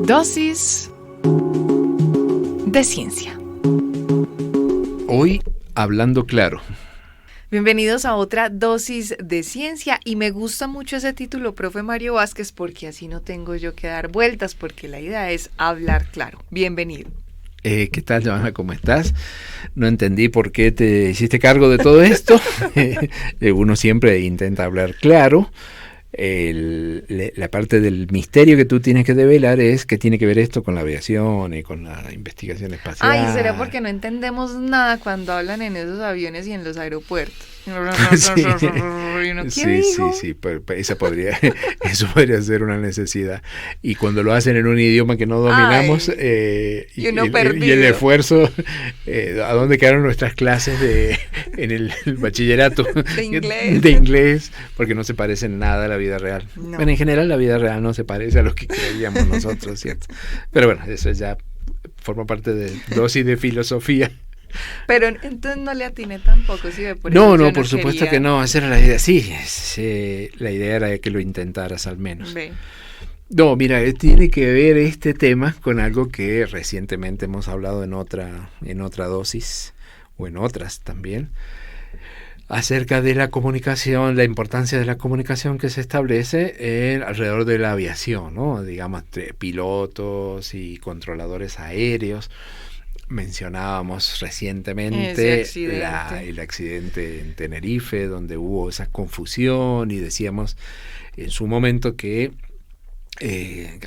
Dosis de ciencia. Hoy hablando claro. Bienvenidos a otra dosis de ciencia y me gusta mucho ese título, profe Mario Vázquez, porque así no tengo yo que dar vueltas, porque la idea es hablar claro. Bienvenido. ¿Qué tal, Johanna? ¿Cómo estás? No entendí por qué te hiciste cargo de todo esto. Uno siempre intenta hablar claro. La parte del misterio que tú tienes que develar es que tiene que ver esto con la aviación y con la investigación espacial. Ay, ¿será porque no entendemos nada cuando hablan en esos aviones y en los aeropuertos? Sí, ¿Y uno, ¿qué dijo? sí, eso podría ser una necesidad. Y cuando lo hacen en un idioma que no dominamos, y uno y perdido. el esfuerzo, ¿a dónde quedaron nuestras clases en el bachillerato de inglés? Porque no se parecen nada a la vida real. No. Bueno, en general la vida real no se parece a lo que creíamos nosotros, ¿cierto? Pero bueno, eso ya forma parte de dosis de filosofía. Pero entonces no le atiné tampoco, ¿sí? No, por supuesto que no, esa era la idea. Sí, la idea era que lo intentaras al menos. Ve. No, mira, tiene que ver este tema con algo que recientemente hemos hablado en otra dosis, o en otras también, acerca de la comunicación, la importancia de la comunicación que se establece alrededor de la aviación, ¿no? Digamos, entre pilotos y controladores aéreos. Mencionábamos recientemente el accidente en Tenerife, donde hubo esa confusión y decíamos en su momento que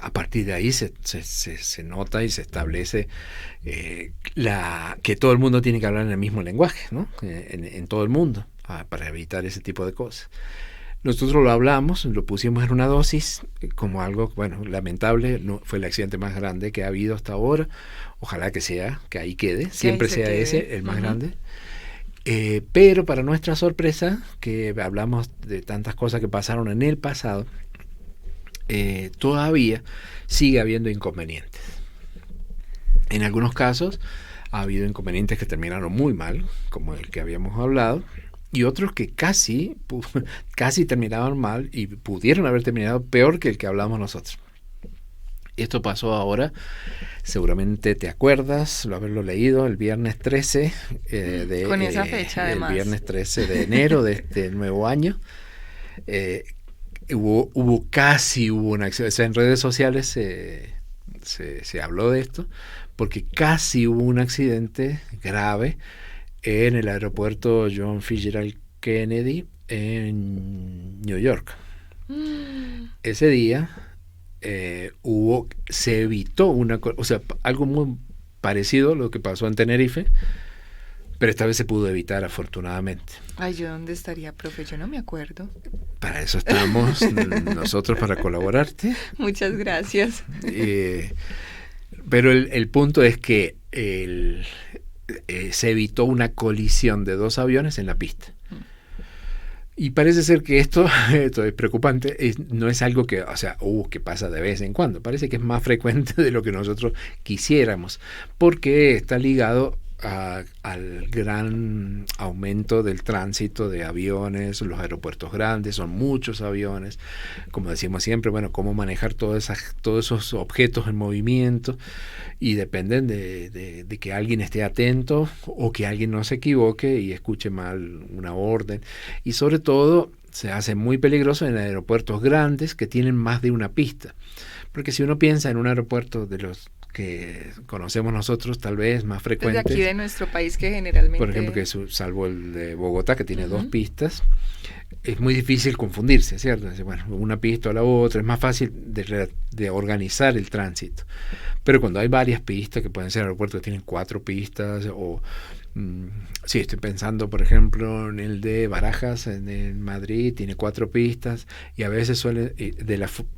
a partir de ahí se nota y se establece que todo el mundo tiene que hablar en el mismo lenguaje, ¿no? En todo el mundo, para evitar ese tipo de cosas. Nosotros lo hablamos, lo pusimos en una dosis como algo, bueno, lamentable, no fue el accidente más grande que ha habido hasta ahora. Ojalá que ahí quede, siempre sea ese el más grande. Pero para nuestra sorpresa, que hablamos de tantas cosas que pasaron en el pasado, todavía sigue habiendo inconvenientes. En algunos casos ha habido inconvenientes que terminaron muy mal, como el que habíamos hablado, y otros que casi terminaron mal y pudieron haber terminado peor que el que hablamos nosotros. Esto pasó ahora, seguramente te acuerdas, haberlo leído, el viernes 13 con esa fecha, además. El viernes 13 de enero de este nuevo año. Hubo un accidente. O sea, en redes sociales se habló de esto, porque casi hubo un accidente grave en el aeropuerto John Fitzgerald Kennedy en New York. Ese día se evitó algo muy parecido a lo que pasó en Tenerife, pero esta vez se pudo evitar afortunadamente. Ay, ¿yo dónde estaría, profe? Yo no me acuerdo. Para eso estamos nosotros, para colaborarte. Muchas gracias. Pero el punto es que se evitó una colisión de dos aviones en la pista. Y parece ser que esto es preocupante, no es algo que pasa de vez en cuando. Parece que es más frecuente de lo que nosotros quisiéramos, porque está ligado al gran aumento del tránsito de aviones, los aeropuertos grandes, son muchos aviones, como decimos siempre, bueno, cómo manejar todos esos objetos en movimiento, y dependen de que alguien esté atento o que alguien no se equivoque y escuche mal una orden, y sobre todo se hace muy peligroso en aeropuertos grandes que tienen más de una pista, porque si uno piensa en un aeropuerto de los que conocemos nosotros, tal vez más frecuentes, desde aquí de nuestro país, que generalmente, por ejemplo, salvo el de Bogotá, que tiene dos pistas, es muy difícil confundirse, ¿cierto? Bueno, una pista o la otra, es más fácil de organizar el tránsito. Pero cuando hay varias pistas, que pueden ser aeropuertos que tienen 4 pistas, o sí, estoy pensando, por ejemplo, en el de Barajas, en Madrid, tiene 4 pistas, y a veces suele,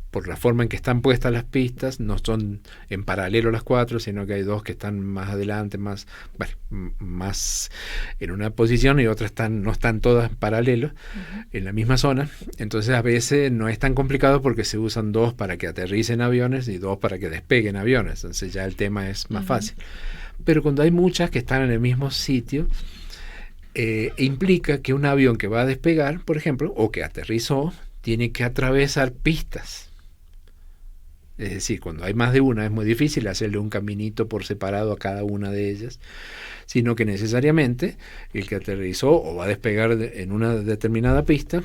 por la forma en que están puestas las pistas, no son en paralelo las 4, sino que hay 2 que están más adelante, más en una posición, y otras no están todas en paralelo, en la misma zona. Entonces a veces no es tan complicado, porque se usan 2 para que aterricen aviones y 2 para que despeguen aviones, entonces ya el tema es más fácil. Pero cuando hay muchas que están en el mismo sitio, implica que un avión que va a despegar, por ejemplo, o que aterrizó, tiene que atravesar pistas. Es decir, cuando hay más de una es muy difícil hacerle un caminito por separado a cada una de ellas, sino que necesariamente el que aterrizó o va a despegar en una determinada pista,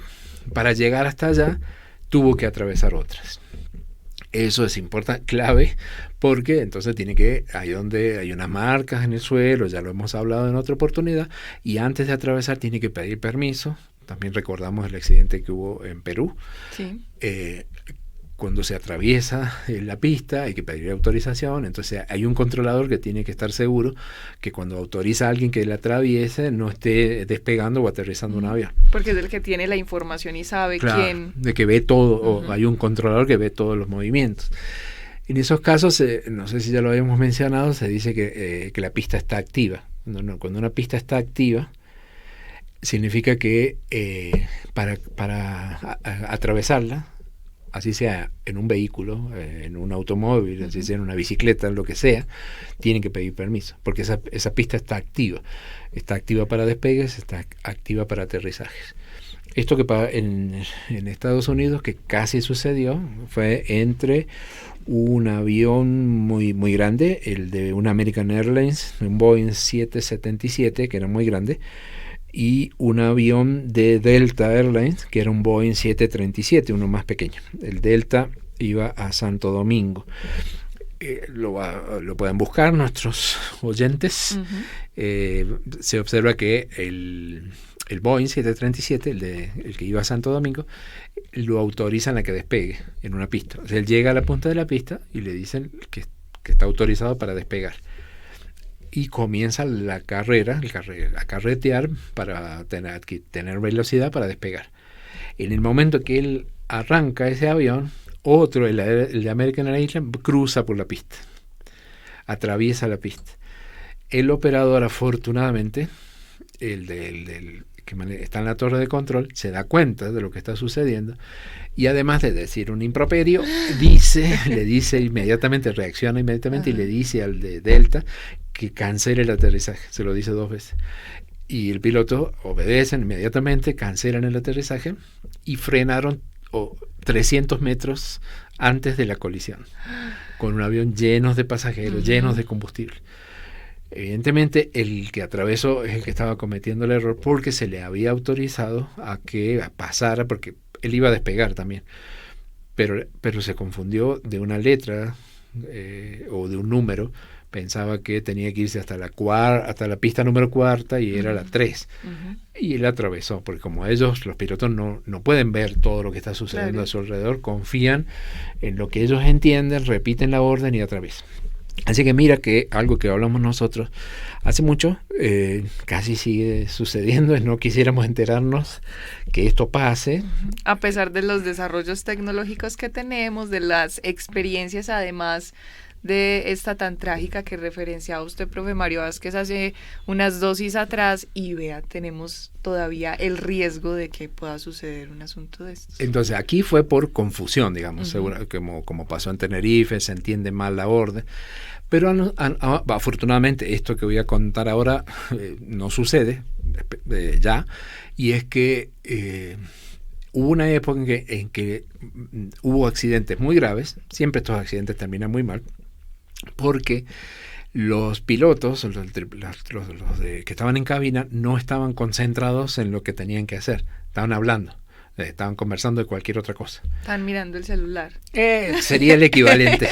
para llegar hasta allá tuvo que atravesar otras. Eso es importante, clave, porque entonces hay donde hay unas marcas en el suelo, ya lo hemos hablado en otra oportunidad, y antes de atravesar tiene que pedir permiso. También recordamos el accidente que hubo en Perú. Sí. Cuando se atraviesa la pista hay que pedir autorización, entonces hay un controlador que tiene que estar seguro que cuando autoriza a alguien que la atraviese no esté despegando o aterrizando un avión. Porque es el que tiene la información y sabe quién. De que ve todo, o hay un controlador que ve todos los movimientos. En esos casos, no sé si ya lo habíamos mencionado, se dice que la pista está activa. Cuando una pista está activa, significa que para atravesarla, así sea en un vehículo, en un automóvil, así sea en una bicicleta, lo que sea, tienen que pedir permiso, porque esa pista está activa. Está activa para despegues, está activa para aterrizajes. Esto que en Estados Unidos, que casi sucedió, fue entre un avión muy, muy grande, el de una American Airlines, un Boeing 777, que era muy grande, y un avión de Delta Airlines, que era un Boeing 737, uno más pequeño. El Delta iba a Santo Domingo. Lo pueden buscar nuestros oyentes. Se observa que el Boeing 737, el que iba a Santo Domingo, lo autorizan a que despegue en una pista. O sea, él llega a la punta de la pista y le dicen que está autorizado para despegar. Y comienza la carrera, a carretear para tener velocidad para despegar. En el momento que él arranca ese avión, otro, el de American Airlines, cruza por la pista, atraviesa la pista. El operador, afortunadamente, el que está en la torre de control, se da cuenta de lo que está sucediendo y además de decir un improperio, le dice inmediatamente, reacciona inmediatamente y le dice al de Delta que cancele el aterrizaje. Se lo dice 2 veces. Y el piloto obedecen inmediatamente, cancelan el aterrizaje y frenaron 300 metros antes de la colisión, con un avión lleno de pasajeros, llenos de combustible. Evidentemente el que atravesó es el que estaba cometiendo el error porque se le había autorizado a que pasara, porque él iba a despegar también, pero se confundió de una letra o de un número. Pensaba que tenía que irse hasta la pista número 4 y era la 3. Y él atravesó, porque como ellos, los pilotos, no pueden ver todo lo que está sucediendo a su alrededor, confían en lo que ellos entienden, repiten la orden y atraviesan. Así que mira que algo que hablamos nosotros hace mucho, casi sigue sucediendo, no quisiéramos enterarnos que esto pase. A pesar de los desarrollos tecnológicos que tenemos, de las experiencias además de esta tan trágica que referenciaba usted, profe Mario Vázquez, hace unas dosis atrás, y vea, tenemos todavía el riesgo de que pueda suceder un asunto de estos. Entonces aquí fue por confusión, digamos, seguro, como pasó en Tenerife, se entiende mal la orden, pero afortunadamente esto que voy a contar ahora no sucede ya, y es que hubo una época en que hubo accidentes muy graves. Siempre estos accidentes terminan muy mal, porque los pilotos, los que estaban en cabina, no estaban concentrados en lo que tenían que hacer. Estaban hablando, estaban conversando de cualquier otra cosa. Estaban mirando el celular. Sería el equivalente.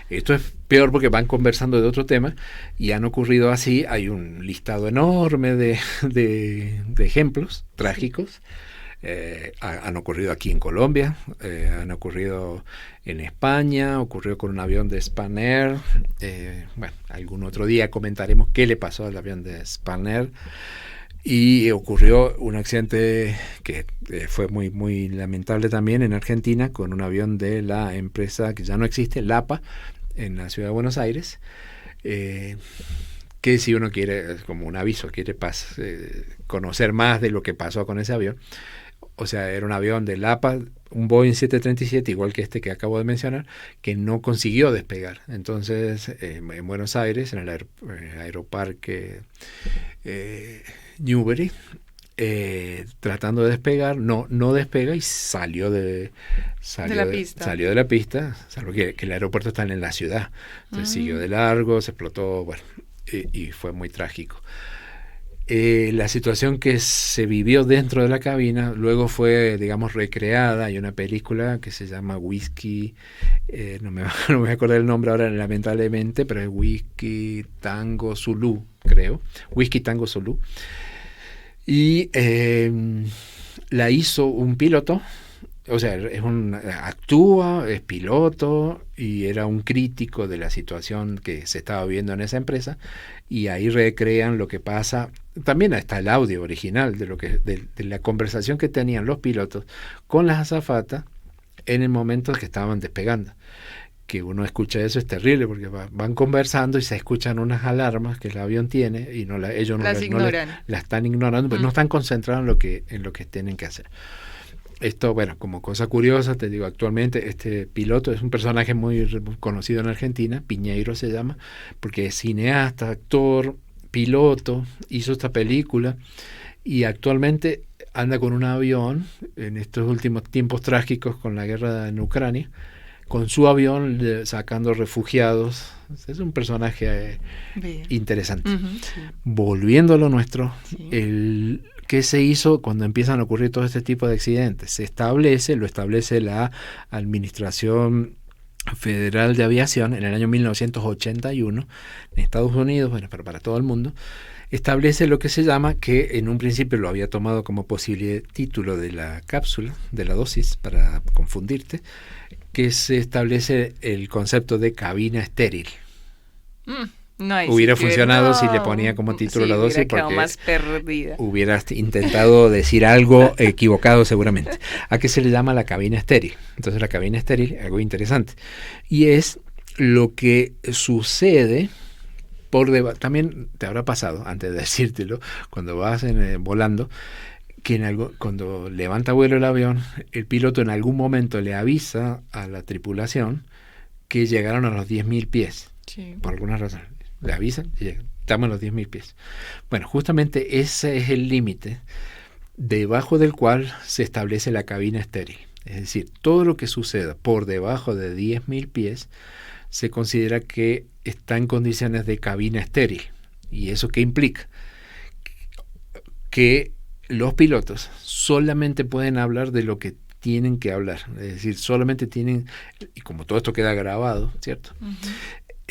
Esto es peor porque van conversando de otro tema y han ocurrido así. Hay un listado enorme de ejemplos trágicos. Han ocurrido aquí en Colombia, han ocurrido en España, ocurrió con un avión de Spanair. Bueno, algún otro día comentaremos qué le pasó al avión de Spanair. Y ocurrió un accidente que fue muy, muy lamentable también en Argentina, con un avión de la empresa que ya no existe, LAPA, en la ciudad de Buenos Aires. Que si uno quiere, como un aviso, quiere conocer más de lo que pasó con ese avión, o sea, era un avión de LAPA, un Boeing 737, igual que este que acabo de mencionar, que no consiguió despegar. Entonces, en Buenos Aires, en el aeroparque Newbery, tratando de despegar, no despega y salió de la pista. Salió de la pista, salvo que el aeropuerto está en la ciudad. Entonces siguió de largo, se explotó, bueno, y fue muy trágico. La situación que se vivió dentro de la cabina luego fue, digamos, recreada. Hay una película que se llama Whisky, no me voy a acordar el nombre ahora lamentablemente, pero es Whisky Tango Zulu, creo. Whisky Tango Zulu. Y la hizo un piloto, o sea, actúa, es piloto y era un crítico de la situación que se estaba viviendo en esa empresa, y ahí recrean lo que pasa. También está el audio original de la conversación que tenían los pilotos con las azafatas en el momento que estaban despegando. Que uno escucha eso es terrible porque van conversando y se escuchan unas alarmas que el avión tiene y ellos las están ignorando, pero no están concentrados en lo que tienen que hacer. Esto, bueno, como cosa curiosa, te digo, actualmente este piloto es un personaje muy conocido en Argentina, Piñeiro se llama, porque es cineasta, actor, piloto, hizo esta película y actualmente anda con un avión en estos últimos tiempos trágicos con la guerra en Ucrania, con su avión sacando refugiados. Es un personaje interesante. Sí. Volviendo a lo nuestro, sí. ¿Qué se hizo cuando empiezan a ocurrir todo este tipo de accidentes? Lo establece la Administración Federal de Aviación en el año 1981 en Estados Unidos, bueno, pero para todo el mundo, establece lo que se llama, que en un principio lo había tomado como posible título de la cápsula, de la dosis, para confundirte, que se establece el concepto de cabina estéril. Hubiera funcionado si le ponía como título la dosis, porque más perdida. Hubieras intentado decir algo equivocado seguramente. ¿A qué se le llama la cabina estéril? Entonces la cabina estéril, algo interesante, y es lo que sucede por debajo. También te habrá pasado, antes de decírtelo, cuando vas volando, que cuando levanta vuelo el avión, el piloto en algún momento le avisa a la tripulación que llegaron a los 10.000 pies. Sí. Por alguna razón. Le avisan y llegan. Estamos a los 10.000 pies. Bueno, justamente ese es el límite debajo del cual se establece la cabina estéril. Es decir, todo lo que suceda por debajo de 10.000 pies se considera que está en condiciones de cabina estéril. ¿Y eso qué implica? Que los pilotos solamente pueden hablar de lo que tienen que hablar. Es decir, solamente tienen, y como todo esto queda grabado, ¿cierto? Uh-huh.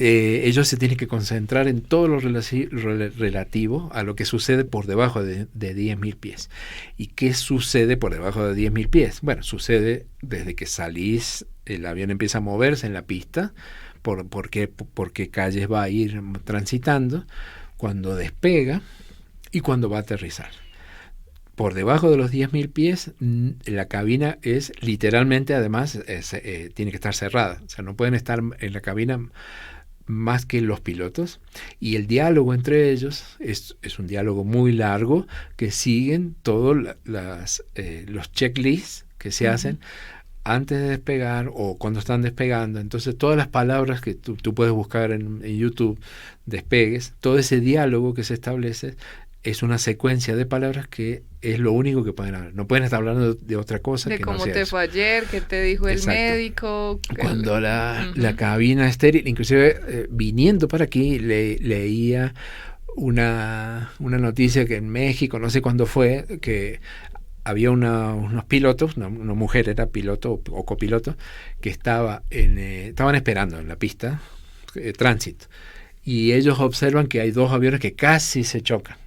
Ellos se tienen que concentrar en todo lo relativo a lo que sucede por debajo de 10.000 pies. ¿Y qué sucede por debajo de 10.000 pies? Bueno, sucede desde que salís, el avión empieza a moverse en la pista, por qué calles va a ir transitando, cuando despega y cuando va a aterrizar. Por debajo de los 10.000 pies, la cabina es literalmente, además, tiene que estar cerrada. O sea, no pueden estar en la cabina más que los pilotos, y el diálogo entre ellos es un diálogo muy largo que siguen todos los checklists que se hacen antes de despegar o cuando están despegando. Entonces todas las palabras que tú puedes buscar en YouTube, despegues, todo ese diálogo que se establece es una secuencia de palabras que es lo único que pueden hablar. No pueden estar hablando de otra cosa. De que cómo no sea te eso. fue ayer, qué te dijo el médico. Cuando la cabina estéril, inclusive viniendo para aquí, leía una noticia que en México, no sé cuándo fue, que había unos pilotos, una mujer era piloto o copiloto, que estaban esperando en la pista, tránsito, y ellos observan que hay dos aviones que casi se chocan.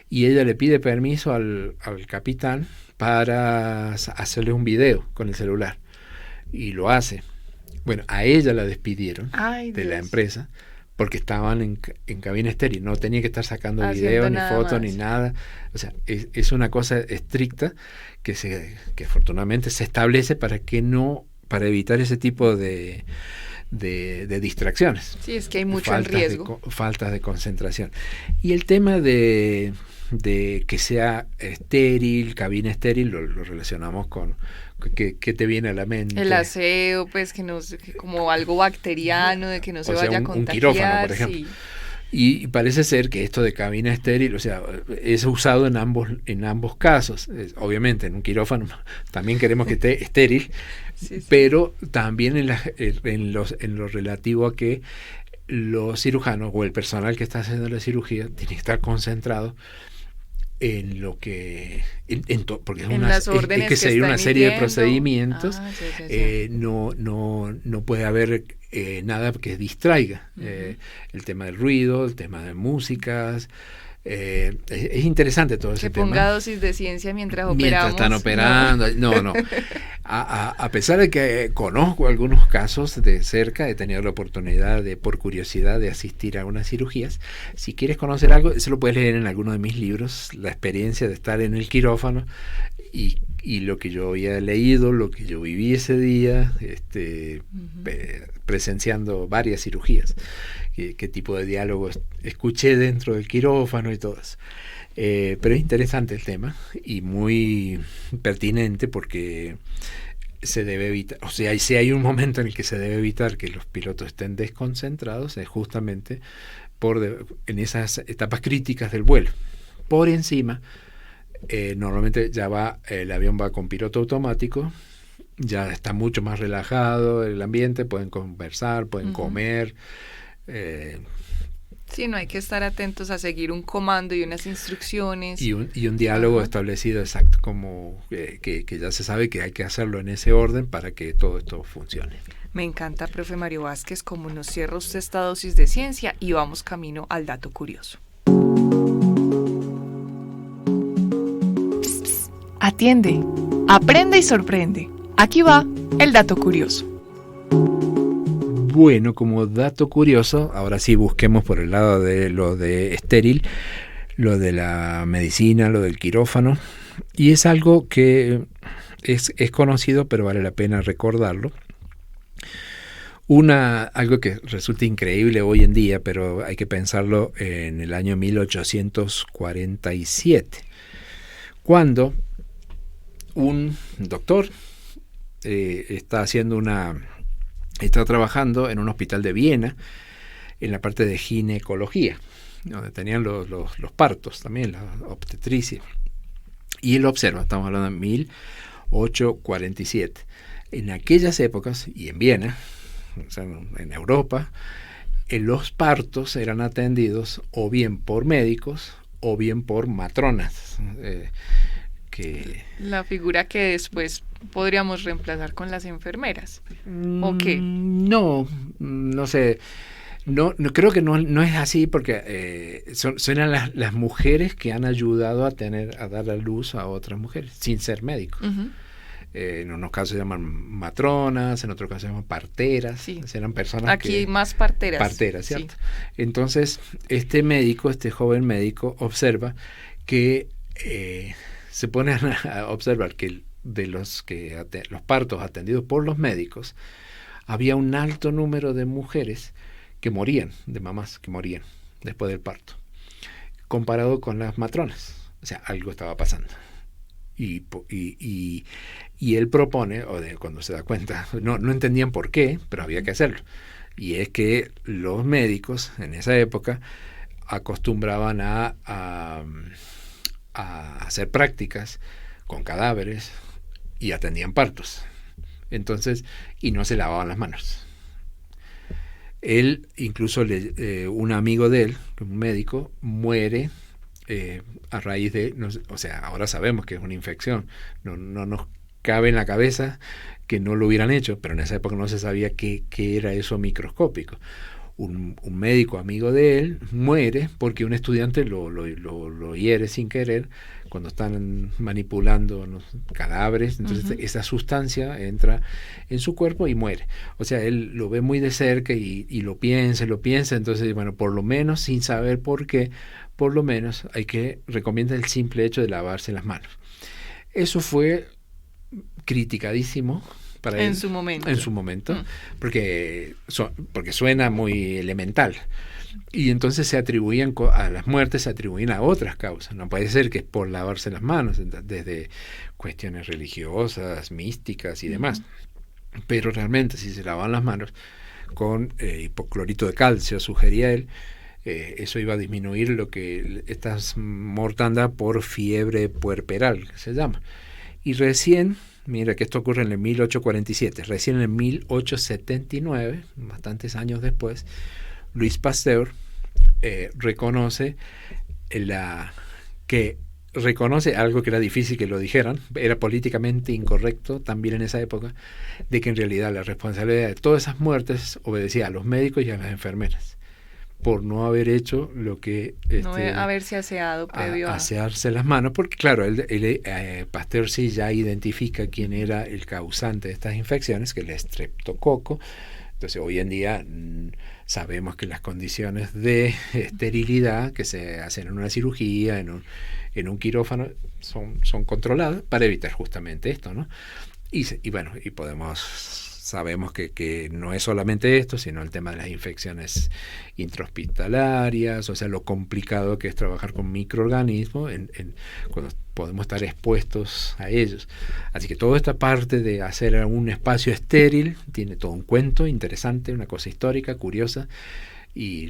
Y ella le pide permiso al capitán para hacerle un video con el celular. Y lo hace. Bueno, a ella la despidieron de la empresa porque estaban en cabina estéril. No tenía que estar sacando video, ni fotos, ni nada. O sea, es una cosa estricta que afortunadamente se establece para evitar ese tipo de distracciones. Sí, es que hay mucho en riesgo. Falta de concentración. Y el tema de que sea estéril, cabina estéril, lo relacionamos con ¿qué te viene a la mente? El aseo, pues que como algo bacteriano, de que no se vaya a contagiar. Un quirófano, por ejemplo. Y parece ser que esto de cabina estéril, o sea, es usado en ambos casos. Obviamente en un quirófano también queremos que esté estéril, sí. Pero también en lo relativo a que los cirujanos o el personal que está haciendo la cirugía tiene que estar concentrado en lo que porque es que seguir una serie de procedimientos. No puede haber nada que distraiga. El tema del ruido, el tema de músicas. Es interesante todo ese tema. Que ponga dosis de ciencia mientras operamos. Mientras están operando. No. A pesar de que conozco algunos casos de cerca, he tenido la oportunidad por curiosidad de asistir a unas cirugías. Si quieres conocer algo, eso lo puedes leer en alguno de mis libros, la experiencia de estar en el quirófano y lo que yo había leído, lo que yo viví ese día, presenciando varias cirugías. Qué tipo de diálogos escuché dentro del quirófano y todo eso. Pero es interesante el tema y muy pertinente porque se debe evitar, o sea, si hay un momento en el que se debe evitar que los pilotos estén desconcentrados, es justamente en esas etapas críticas del vuelo. Por encima, normalmente el avión va con piloto automático, ya está mucho más relajado el ambiente, pueden conversar, pueden comer. Sí, no hay que estar atentos a seguir un comando y unas instrucciones. Y un diálogo establecido exacto, como que ya se sabe que hay que hacerlo en ese orden para que todo esto funcione. Me encanta, profe Mario Vázquez, cómo nos cierra usted esta dosis de ciencia y vamos camino al dato curioso. Atiende, aprende y sorprende. Aquí va el dato curioso. Bueno, como dato curioso, ahora sí busquemos por el lado de lo de estéril, lo de la medicina, lo del quirófano, y es algo que es conocido, pero vale la pena recordarlo. Algo que resulta increíble hoy en día, pero hay que pensarlo en el año 1847, cuando un doctor está trabajando en un hospital de Viena, en la parte de ginecología, donde tenían los partos también, la obstetricia. Y él observa, estamos hablando de 1847. En aquellas épocas, y en Viena, o sea, en Europa, los partos eran atendidos o bien por médicos o bien por matronas. La figura que después podríamos reemplazar con las enfermeras. ¿O qué? No sé. No creo que no es así porque son las mujeres que han ayudado a dar a luz a otras mujeres sin ser médicos. En unos casos se llaman matronas, en otros casos se llaman parteras. Sí. Eran personas aquí más parteras. Parteras, ¿cierto? Sí. Entonces, este joven médico, observa que se ponen a observar que de los partos atendidos por los médicos, había un alto número de mujeres que morían, de mamás que morían después del parto, comparado con las matronas. O sea, algo estaba pasando. Y él propone, cuando se da cuenta, no entendían por qué, pero había que hacerlo. Y es que los médicos en esa época acostumbraban a hacer prácticas con cadáveres y atendían partos. Entonces, y no se lavaban las manos. Él, incluso un amigo de él, un médico, muere a raíz de, ahora sabemos que es una infección, no nos cabe en la cabeza que no lo hubieran hecho, pero en esa época no se sabía qué era eso microscópico. Un médico amigo de él muere porque un estudiante lo hiere sin querer cuando están manipulando los cadáveres. Entonces esa sustancia entra en su cuerpo y muere. O sea, él lo ve muy de cerca y lo piensa. Entonces, bueno, por lo menos, sin saber por qué, por lo menos recomienda el simple hecho de lavarse las manos. Eso fue criticadísimo para él, en su momento, porque suena muy elemental. Y entonces a las muertes se atribuían a otras causas. No puede ser que es por lavarse las manos, desde cuestiones religiosas, místicas y demás. Pero realmente, si se lavaban las manos con hipoclorito de calcio, sugería él, eso iba a disminuir lo que estas mortandad por fiebre puerperal, que se llama. Y recién, mira que esto ocurre en el 1847, recién en el 1879, bastantes años después, Louis Pasteur reconoce algo que era difícil que lo dijeran, era políticamente incorrecto también en esa época, de que en realidad la responsabilidad de todas esas muertes obedecía a los médicos y a las enfermeras, por no haber hecho lo que... no haberse aseado previo a... Asearse las manos, porque claro, Pasteur sí ya identifica quién era el causante de estas infecciones, que es el estreptococo. Entonces hoy en día sabemos que las condiciones de esterilidad que se hacen en una cirugía, en un quirófano, son controladas para evitar justamente esto, ¿no? Y sabemos que no es solamente esto, sino el tema de las infecciones intrahospitalarias, o sea, lo complicado que es trabajar con microorganismos cuando podemos estar expuestos a ellos. Así que toda esta parte de hacer un espacio estéril tiene todo un cuento interesante, una cosa histórica, curiosa, y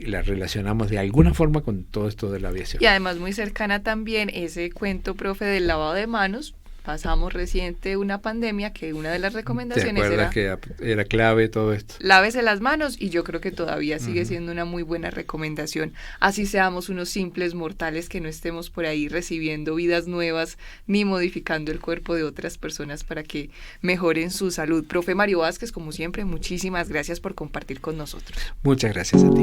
la relacionamos de alguna forma con todo esto de la aviación. Y además muy cercana también ese cuento, profe, del lavado de manos. Pasamos reciente una pandemia que una de las recomendaciones era que era clave todo esto. Lávese las manos, y yo creo que todavía sigue siendo una muy buena recomendación. Así seamos unos simples mortales que no estemos por ahí recibiendo vidas nuevas ni modificando el cuerpo de otras personas para que mejoren su salud. Profe Mario Vázquez, como siempre, muchísimas gracias por compartir con nosotros. Muchas gracias a ti.